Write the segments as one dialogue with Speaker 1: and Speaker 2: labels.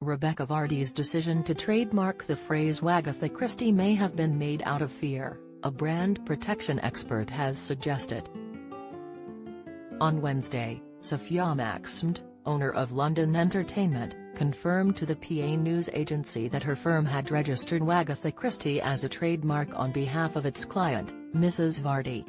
Speaker 1: Rebekah Vardy's decision to trademark the phrase Wagatha Christie may have been made out of fear, a brand protection expert has suggested. On Wednesday, Sophia Maxmed, owner of London Entertainment, confirmed to the PA news agency that her firm had registered Wagatha Christie as a trademark on behalf of its client, Mrs. Vardy.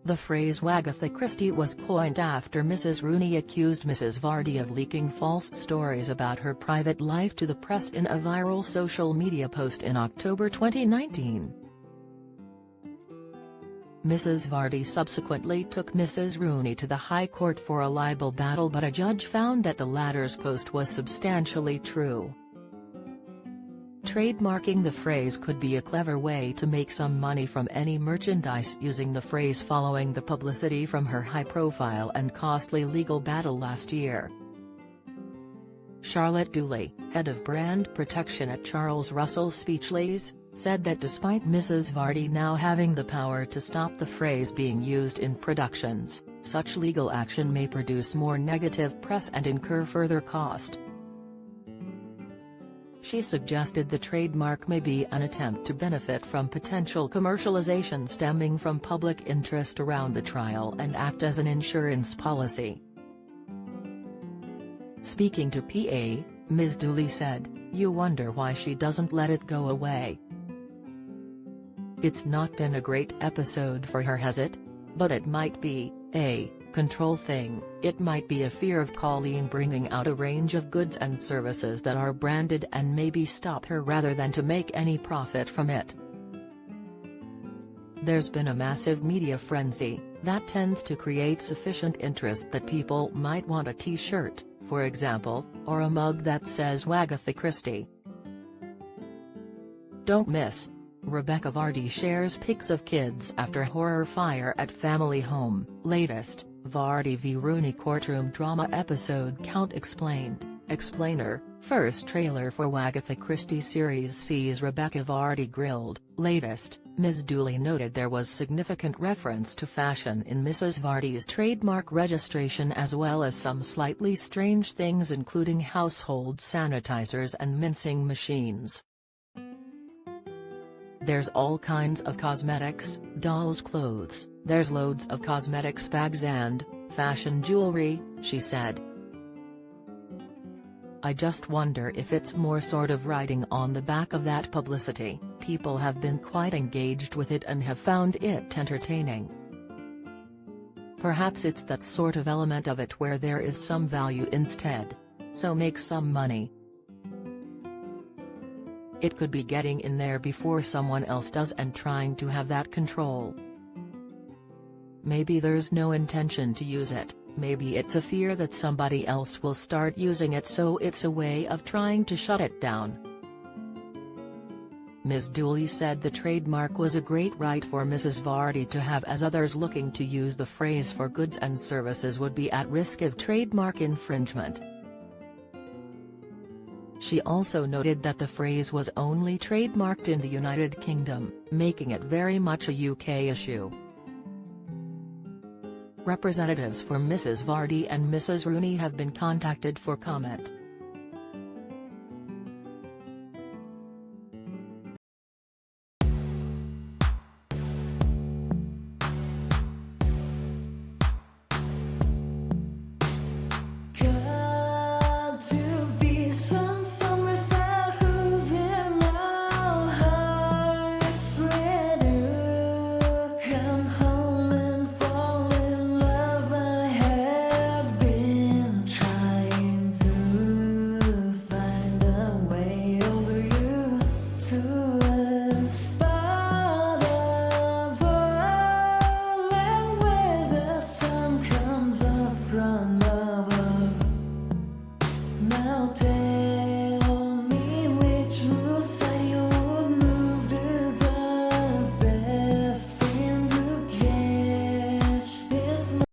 Speaker 1: The phrase Wagatha Christie was coined after Mrs. Rooney accused Mrs. Vardy of leaking false stories about her private life to the press in a viral social media post in October 2019. Mrs. Vardy subsequently took Mrs. Rooney to the High Court for a libel battle, but a judge found that the latter's post was substantially true. Trademarking the phrase could be a clever way to make some money from any merchandise using the phrase following the publicity from her high-profile and costly legal battle last year. Charlotte Dooley, head of brand protection at Charles Russell Speechlys, said that despite Mrs. Vardy now having the power to stop the phrase being used in productions, such legal action may produce more negative press and incur further cost. She suggested the trademark may be an attempt to benefit from potential commercialization stemming from public interest around the trial and act as an insurance policy. Speaking to PA, Ms. Dooley said, "You wonder why she doesn't let it go away. It's not been a great episode for her, has it? But it might be a control thing. It might be a fear of Colleen bringing out a range of goods and services that are branded and maybe stop her rather than to make any profit from it. There's been a massive media frenzy that tends to create sufficient interest that people might want a t-shirt, for example, or a mug that says Wagatha Christie." Don't miss. Rebekah Vardy shares pics of kids after horror fire at family home. Latest, Vardy v Rooney courtroom drama episode count explained. Explainer, first trailer for Wagatha Christie series sees Rebekah Vardy grilled. Latest, Ms. Dooley noted there was significant reference to fashion in Mrs. Vardy's trademark registration as well as some slightly strange things including household sanitizers and mincing machines. "There's all kinds of cosmetics, dolls' clothes, there's loads of cosmetics bags and fashion jewelry," she said. "I just wonder if it's more sort of riding on the back of that publicity. People have been quite engaged with it and have found it entertaining. Perhaps it's that sort of element of it where there is some value instead. So make some money. It could be getting in there before someone else does and trying to have that control. Maybe there's no intention to use it, maybe it's a fear that somebody else will start using it, so it's a way of trying to shut it down." Ms. Dooley said the trademark was a great right for Mrs. Vardy to have, as others looking to use the phrase for goods and services would be at risk of trademark infringement. She also noted that the phrase was only trademarked in the United Kingdom, making it very much a UK issue. Representatives for Mrs. Vardy and Mrs. Rooney have been contacted for comment.